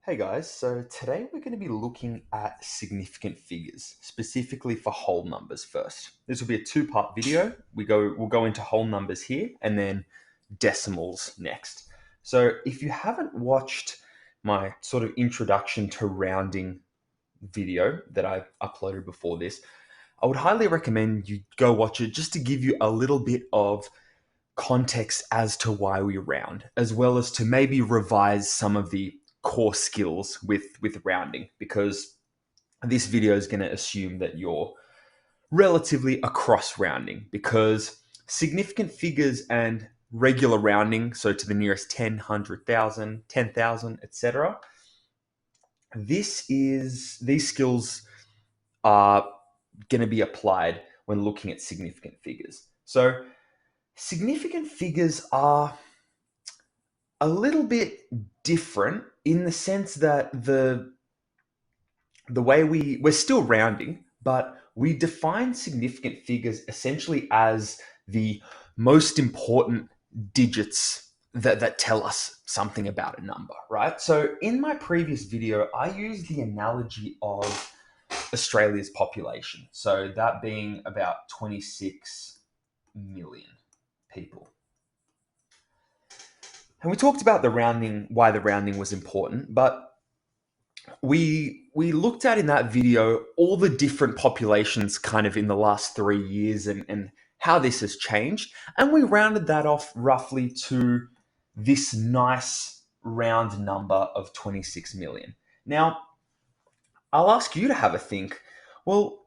Hey guys, so today we're going to be looking at significant figures, specifically for whole numbers first. This will be a two-part video. We'll go into whole numbers here and then decimals next. So if you haven't watched my sort of introduction to rounding video that I uploaded before this, I would highly recommend you go watch it just to give you a little bit of context as to why we round, as well as to maybe revise some of the core skills with rounding, because this video is going to assume that you're relatively across rounding, because significant figures and regular rounding, so to the nearest 10, 100,000, 10,000, etc., these skills are going to be applied when looking at significant figures. So significant figures are a little bit different in the sense that the way we're still rounding, but we define significant figures essentially as the most important digits that tell us something about a number, right? So in my previous video, I used the analogy of Australia's population. So that being about 26 million people. And we talked about the rounding, why the rounding was important, but we looked at in that video all the different populations kind of in the last 3 years and how this has changed. And we rounded that off roughly to this nice round number of 26 million. Now, I'll ask you to have a think. Well,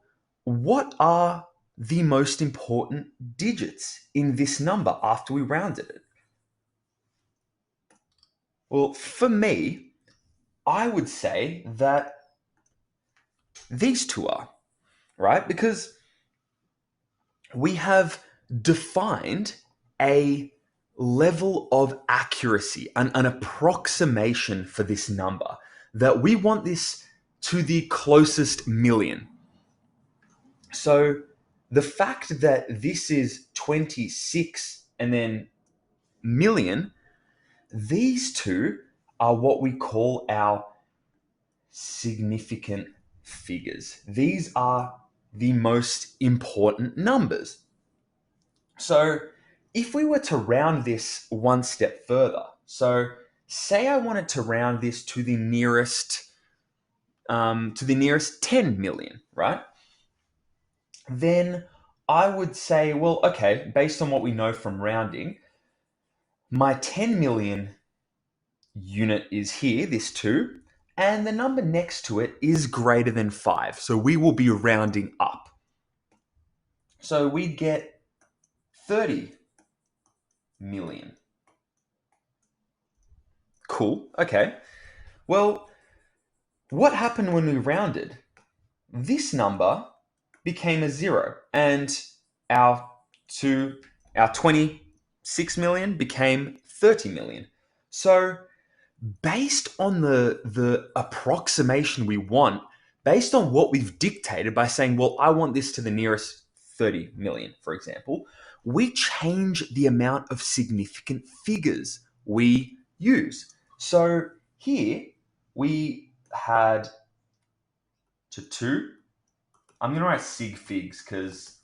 what are the most important digits in this number after we rounded it? Well, for me, I would say that these two are, right? Because we have defined a level of accuracy, an approximation for this number, that we want this to the closest million. So the fact that this is 26 and then million, these two are what we call our significant figures. These are the most important numbers. So if we were to round this one step further, so say I wanted to round this to the nearest 10 million, right? Then I would say, well, okay, based on what we know from rounding, my 10 million unit is here, this 2, and the number next to it is greater than 5. So we will be rounding up. So we get 30 million. Cool. Okay. Well, what happened when we rounded? This number became a 0, and our our 26 million became 30 million. So based on the approximation we want, based on what we've dictated by saying, well, I want this to the nearest 30 million, for example, we change the amount of significant figures we use. So here we had to 2. I'm going to write sig figs because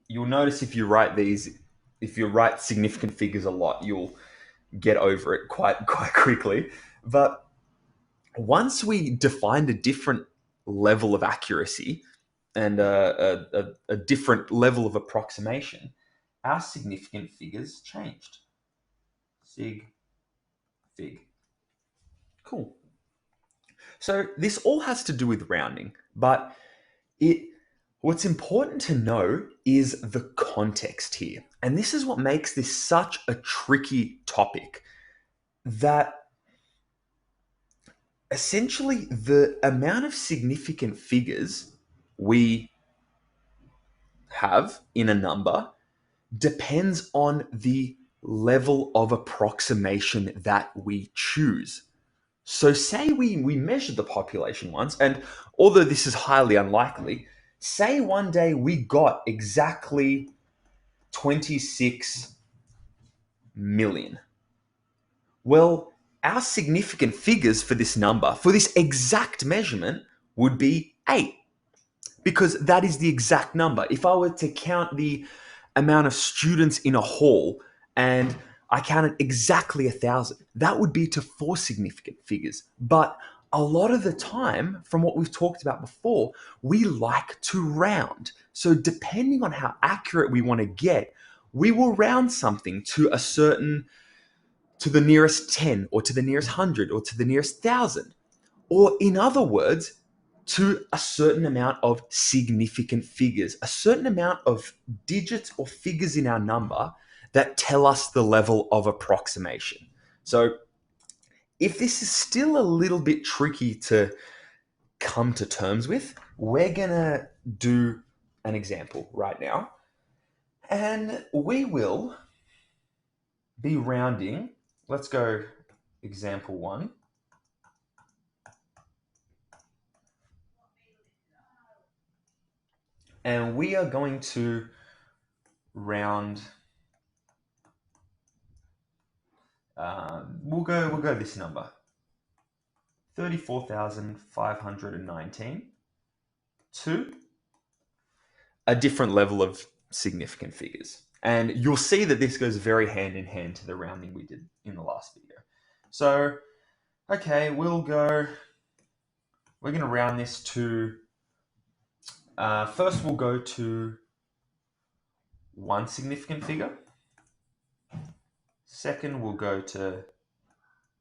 you'll notice if you write significant figures a lot, you'll get over it quite quickly. But once we defined a different level of accuracy and a different level of approximation, our significant figures changed. Sig, fig. Cool. So this all has to do with rounding, but what's important to know is the context here. And this is what makes this such a tricky topic, that essentially the amount of significant figures we have in a number depends on the level of approximation that we choose. So say we measured the population once, and although this is highly unlikely, say one day we got exactly 26 million. Well, our significant figures for this number, for this exact measurement, would be 8, because that is the exact number. If I were to count the amount of students in a hall and I counted exactly 1,000, that would be to 4 significant figures. But a lot of the time, from what we've talked about before, we like to round. So depending on how accurate we want to get, we will round something to to the nearest 10, or to the nearest 100, or to the nearest 1,000. Or in other words, to a certain amount of significant figures, a certain amount of digits or figures in our number that tell us the level of approximation. So if this is still a little bit tricky to come to terms with, we're going to do an example right now. And we will be rounding. Let's go example 1. And we are going to round. We'll go this number, 34,519, to a different level of significant figures. And you'll see that this goes very hand in hand to the rounding we did in the last video. So, okay, we're going to round this to, first we'll go to 1 significant figure. Second, we'll go to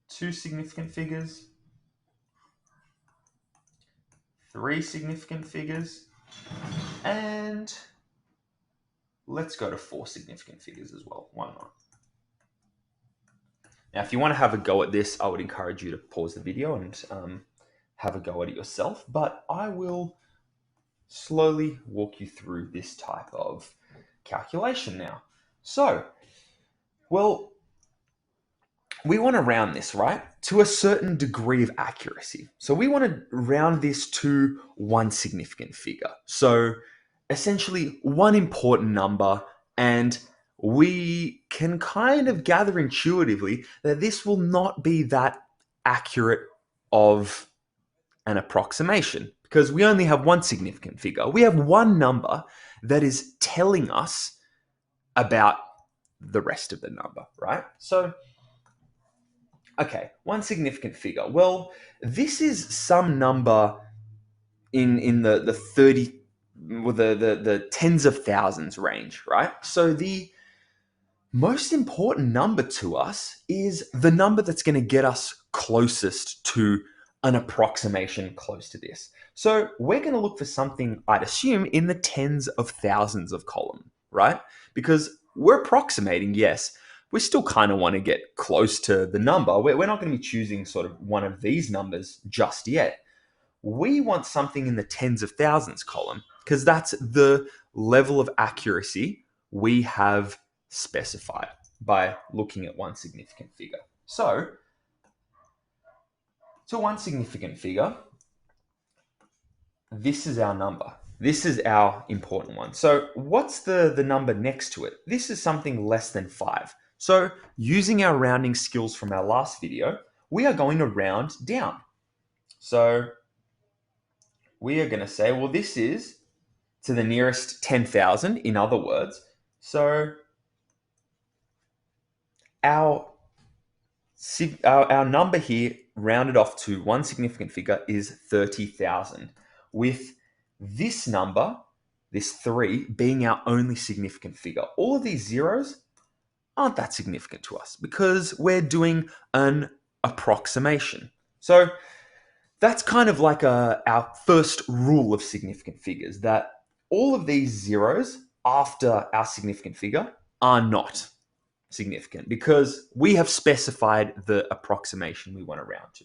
2 significant figures, 3 significant figures, and let's go to 4 significant figures as well. Why not? Now, if you want to have a go at this, I would encourage you to pause the video and have a go at it yourself. But I will slowly walk you through this type of calculation now. So, well, we want to round this, right, to a certain degree of accuracy. So we want to round this to 1 significant figure. So essentially 1 important number, and we can kind of gather intuitively that this will not be that accurate of an approximation because we only have 1 significant figure. We have 1 number that is telling us about the rest of the number, right? So, okay, 1 significant figure. Well, this is some number in the 30, well, the tens of thousands range, right? So the most important number to us is the number that's going to get us closest to an approximation close to this. So we're going to look for something, I'd assume, in the tens of thousands of column, right? Because we're approximating, yes. We still kind of want to get close to the number. We're not going to be choosing sort of one of these numbers just yet. We want something in the tens of thousands column because that's the level of accuracy we have specified by looking at 1 significant figure. So, to 1 significant figure, this is our number. This is our important one. So what's the number next to it? This is something less than 5. So using our rounding skills from our last video, we are going to round down. So we are going to say, well, this is to the nearest 10,000, in other words. So our number here, rounded off to 1 significant figure, is 30,000, with this number, this 3, being our only significant figure. All of these zeros aren't that significant to us because we're doing an approximation. So that's kind of like our first rule of significant figures, that all of these zeros after our significant figure are not significant because we have specified the approximation we want to round to.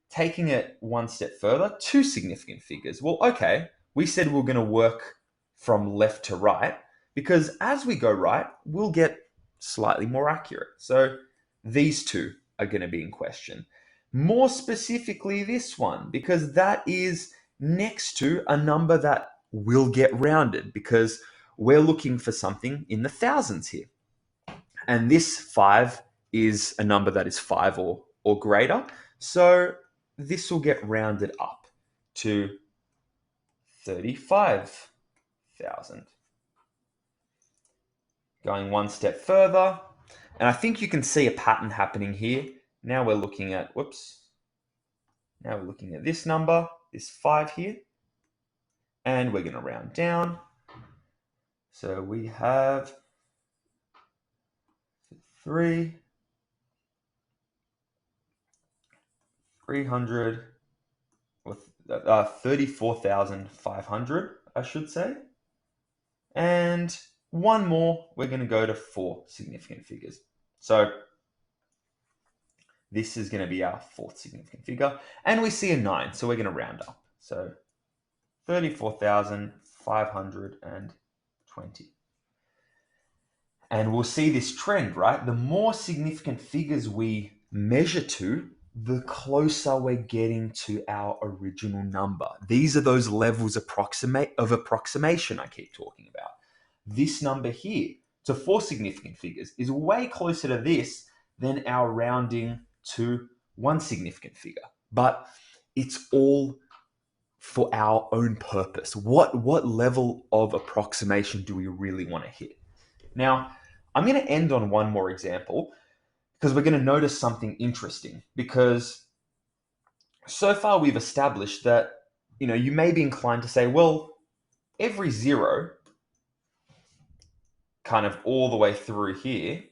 Taking it 1 step further, 2 significant figures. Well, okay, we said we're going to work from left to right because as we go right, we'll get slightly more accurate. So these 2 are going to be in question. More specifically, this one, because that is next to a number that will get rounded because we're looking for something in the thousands here. And this 5 is a number that is 5 or or greater. So this will get rounded up to 35,000. Going one step further, and I think you can see a pattern happening here. Now we're looking at, now we're looking at this number, this 5 here, and we're going to round down. So we have 34,500, I should say. And one more, we're going to go to 4 significant figures. So this is going to be our 4th significant figure. And we see a 9, so we're going to round up. So 34,520. And we'll see this trend, right? The more significant figures we measure to, the closer we're getting to our original number. These are those levels of approximation I keep talking about. This number here to 4 significant figures is way closer to this than our rounding to 1 significant figure. But it's all for our own purpose. What level of approximation do we really want to hit? Now, I'm going to end on one more example because we're going to notice something interesting, because so far we've established that, you may be inclined to say, well, every 0 kind of all the way through here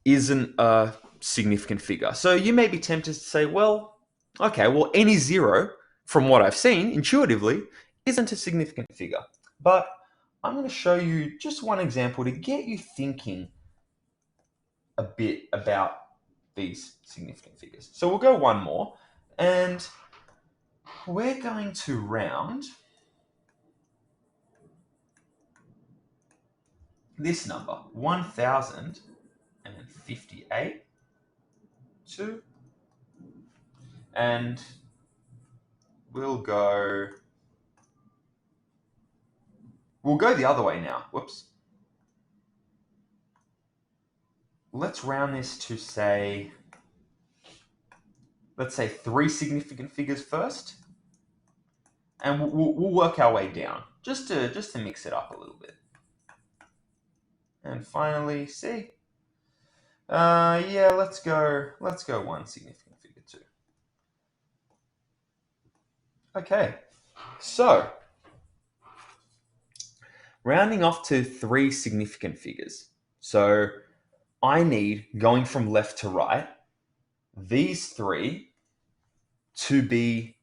isn't a significant figure. So you may be tempted to say, well, okay, well, any 0 from what I've seen intuitively isn't a significant figure. But I'm going to show you just one example to get you thinking a bit about these significant figures. So we'll go one more, and we're going to round this number, 1,058, to, and we'll go the other way now. Whoops. Let's round this to let's say 3 significant figures first, and we'll work our way down just to mix it up a little bit. And finally, C. Yeah, let's go 1 significant figure too. Okay, so rounding off to 3 significant figures. So I need, going from left to right, these 3 to be,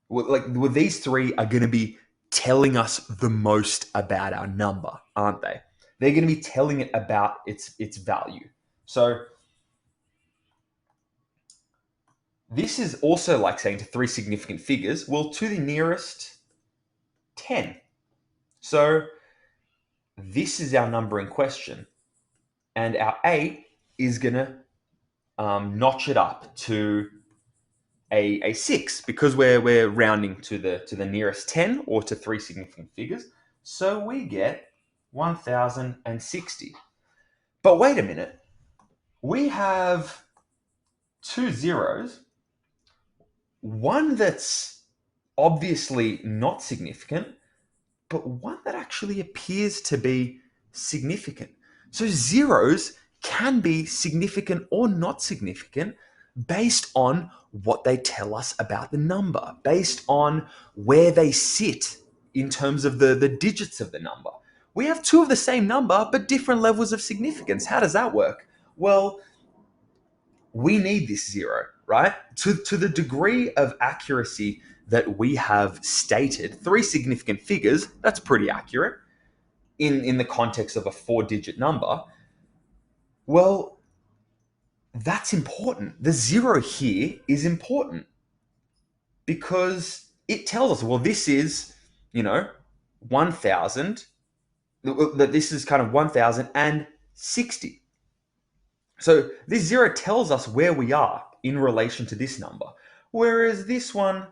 these 3 are going to be telling us the most about our number, aren't they? They're going to be telling it about its value. So this is also like saying to 3 significant figures, well, to the nearest 10. So this is our number in question. And our 8 is going to notch it up to a 6, because we're rounding to the nearest 10 or to 3 significant figures. So we get 1,060. But wait a minute. We have 2 zeros, one that's obviously not significant, but one that actually appears to be significant. So zeros can be significant or not significant based on what they tell us about the number, based on where they sit in terms of the digits of the number. We have 2 of the same number, but different levels of significance. How does that work? Well, we need this 0, right? To the degree of accuracy that we have stated, 3 significant figures, that's pretty accurate in the context of a 4-digit number. Well, that's important. The 0 here is important because it tells us, well, this is, 1,000, that this is kind of 1,060. So this 0 tells us where we are in relation to this number, whereas this one,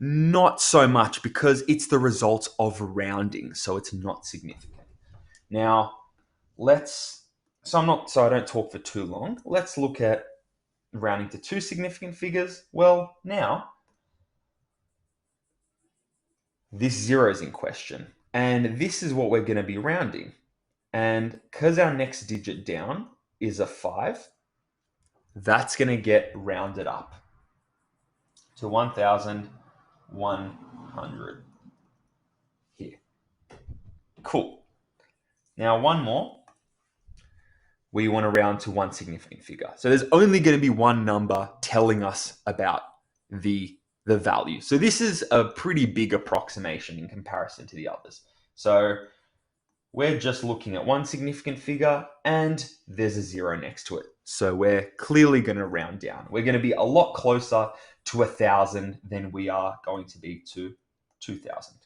not so much, because it's the result of rounding, so it's not significant. Now, let's so I don't talk for too long, let's look at rounding to two significant figures. Well, now this zero is in question, and this is what we're going to be rounding. And because our next digit down is a 5, that's going to get rounded up to 1,100 here. Cool. Now, one more. We want to round to one significant figure. So there's only going to be one number telling us about the value. So this is a pretty big approximation in comparison to the others. So we're just looking at one significant figure and there's a zero next to it. So we're clearly going to round down. We're going to be a lot closer to 1,000 than we are going to be to 2,000.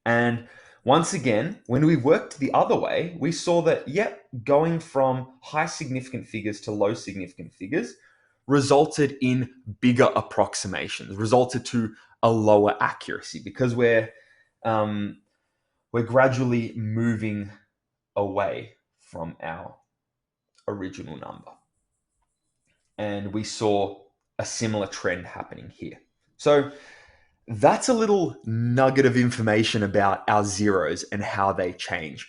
And once again, when we worked the other way, we saw that, yep, going from high significant figures to low significant figures resulted in bigger approximations, resulted to a lower accuracy because we're gradually moving away from our original number. And we saw a similar trend happening here. So that's a little nugget of information about our zeros and how they change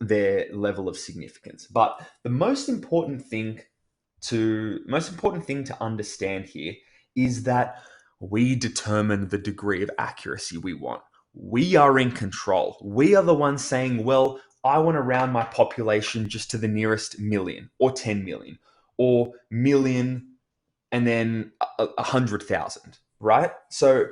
their level of significance. But the most important thing to understand here is that we determine the degree of accuracy we want. We are in control. We are the ones saying, well, I want to round my population just to the nearest million or 10 million or million and then 100,000, right? So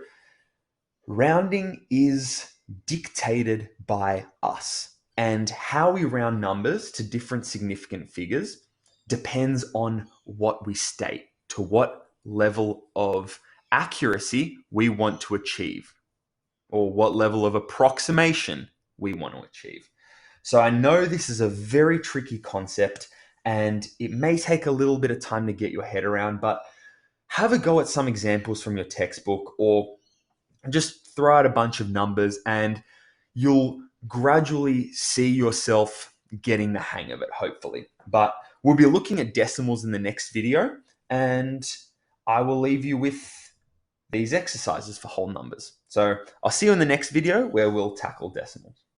rounding is dictated by us, and how we round numbers to different significant figures depends on what we state, to what level of accuracy we want to achieve, or what level of approximation we want to achieve. So I know this is a very tricky concept and it may take a little bit of time to get your head around, but have a go at some examples from your textbook or just throw out a bunch of numbers and you'll gradually see yourself getting the hang of it, hopefully. But we'll be looking at decimals in the next video, and I will leave you with these exercises for whole numbers. So I'll see you in the next video where we'll tackle decimals.